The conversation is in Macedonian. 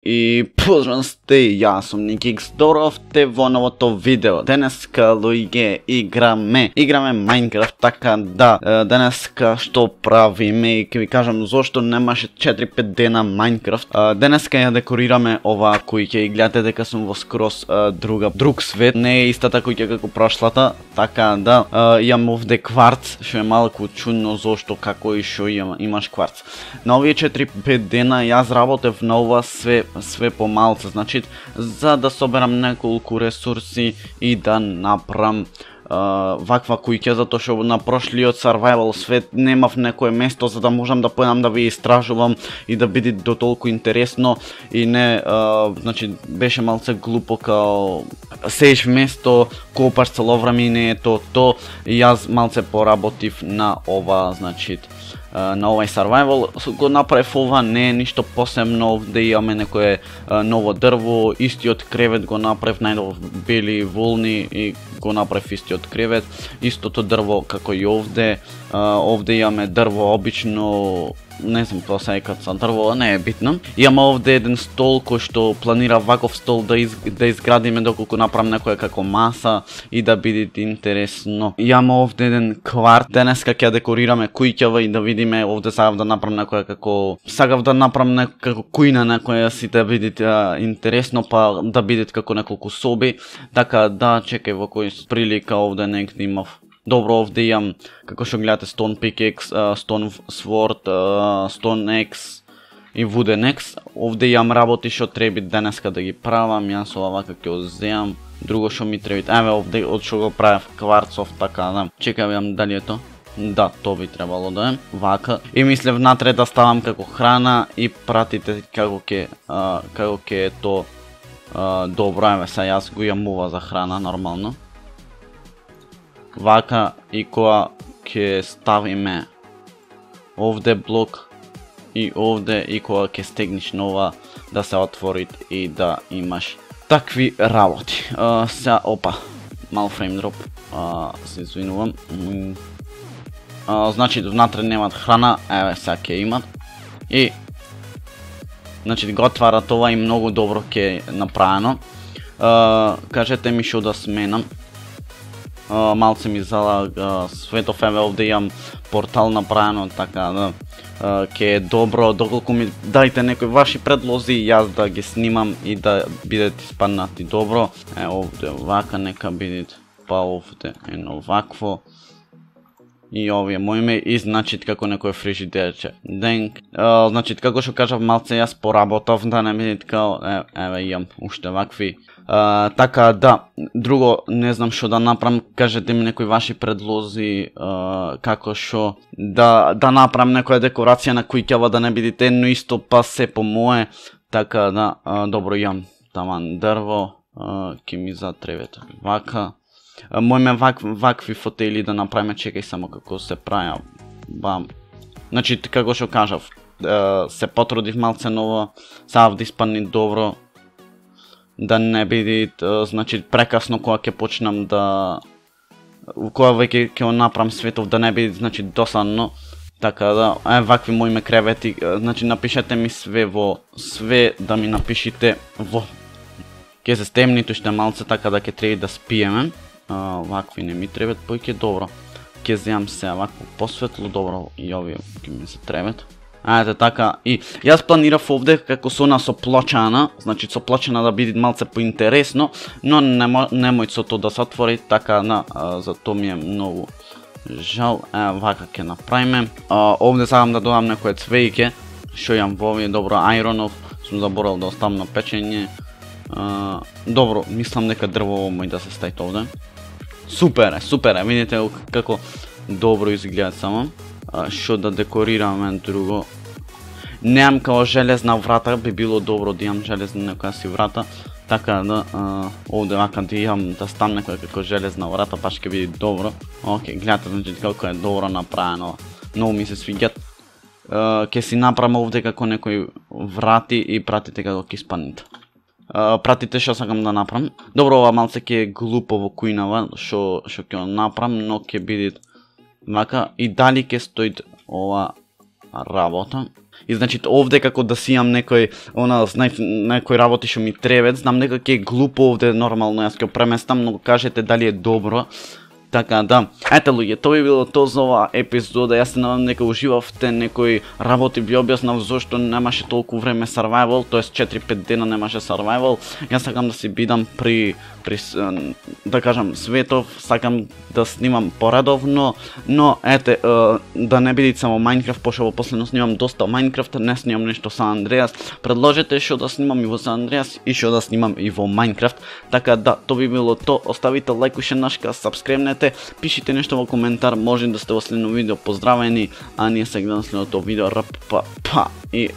И поздрав сте, јас сум Никикс, добро сте во новото видео. Денеска, луѓе, играме Minecraft, така да, денеска што правиме и ќе ви кажам зошто немаше 4-5 дена Minecraft. Денеска ја декорираме оваа куќа и гледате дека сум во скроз друг свет. Не е истата куќа како прошлата, така да, имам овде кварц, што е малку чудно зошто како и што имаш кварц. На овие 4-5 дена јас работев на ова све по малце, значи за да соберам неколку ресурси и да направам ваква куќа, затоа што на прошлиот survival свет немав некое место за да можам да појдам да ви истражувам и да биде до толку интересно и не, значи беше малце глупо као сееш место, копаш цело време и не е то и јас малце поработив на ова, значи на овај survival го направив ова, не е ништо посебно, овде имаме некое ново дрво, истиот кревет го направив, најдов бели волни и го направив истиот кревет, истото дрво како и овде, овде имаме дрво обично, не знам тоа се ека дрво, не е битно. Имаме овде еден стол кој што планира ваков стол да изградиме доколку направам некоја како маса и да биде интересно. Имаме овде еден кварт, денеска ќе декорираме куќава и да видиме, овде сакав да направам некоја како, сакав да направам некако кујна на која си да биде интересно, па да биде како неколку соби, така да чекај во кој прилика овде негде имав. Добро, овде имам, како што гледате, Stone Pickaxe, Stone Sword, Stone Axe и Wooden Axe. Овде имам работи што треба денеска да ги правам, јас ова вака ќе оземам. Друго што ми треба, еве овде од што го правев кварцов, така да. Чекам јам дали е то. Да, то би требало да е. Вака. И мислев натре да ставам како храна и пратите како ќе е то добро, еве са јас го имам ова за храна нормално. Вака и која ќе ставиме овде блок и овде и која ќе стегнеш нова да се отвори и да имаш такви работи. Сега, опа, мал фрейм дроп, се извинувам. Значи внатре немат храна, еве сега ќе имат. И значи го отварат ова и многу добро ќе е направено. Кажете ми што да сменам. Малце ми залага светов, еве овде имам портал направено, така да ќе е добро, доколку ми дадите некои ваши предлози, јас да ги снимам и да бидат испаднати добро. Овде вака нека бидат, па овде едно вакво. И овие моиме и значи како некој фрижидерче. Денк, значи како што кажав малце јас поработав да не бидат као, еве имам уште вакви. Така да, друго не знам што да направам, кажете ми некои ваши предлози, како што да направам некоја декорација на куќава да не бидите едно исто па се по мое, така да, добро имам таман дрво, ќе ми затребете вака. Мојме вакви фотели да направиме, чекај само како се праја, бам. Значи, како што кажав, се потрудив малце ново, сакав да испадне добро, да не биде, значи, прекасно кога ќе почнам да, кога веќе ќе го направам светов, да не биде, значи, досадно, така да, вакви моиме кревети, значи, напишете ми све да ми напишите во, ќе се стемнито уште малце, така да ќе треба да спиеме. Вакви не ми требат, појќе добро. Ќе земам се вакво посветло, добро и овие ќе ми се требат. Ајде така, и јас планирав овде како со плочана, значи со плочана да биде малце поинтересно, но немој со тоа да се отвори, така на, за тоа ми е многу жал. Вака ќе направиме. Овде сакам да додам некој цвејке, што имам во овие, добро, ајронов, сум заборал да оставам на печење. Добро, мислам дека дрво мој да се стави овде. Супер е, видите како добро изгледа само. Што да декорираме друго. Немам као железна врата, би било добро да имам железна некоја си врата. Така да, овде вака да имам да стам некоја како железна врата, па ќе биде добро. Окей, гледате, значи како е добро направено. Многу ми се свиѓат. Ќе си направам овде како некои врати и пратите како ќе испаднете. Пратите што сакам да направам. Добро, ова малце ќе е глупово кујнава, што ќе направам, но ќе биде вака и дали ќе стои ова работа. И значи овде како да си имам некој работи што ми требат, знам дека ќе е глупо овде нормално јас ќе преместам, но кажете дали е добро. Така да, ете луѓе, тоа би било тоа за оваа епизода. Јас се надам дека уживавте, некои работи ви објаснав зошто немаше толку време survival, тоест 4-5 дена немаше survival. Јас сакам да си бидам при да кажам светов, сакам да снимам поредовно, но ете да не биде само Minecraft, пошто во последно снимам доста Minecraft, не снимам нешто San Andreas. Предложете што да снимам и во San Andreas и што да снимам и во Minecraft. Така да, тоа би било тоа. Оставите лайк, ушенашка, сабскребнете, пишите нешто во коментар, може да сте во следно видео. Поздравени, а ние се гледаме следното видео. И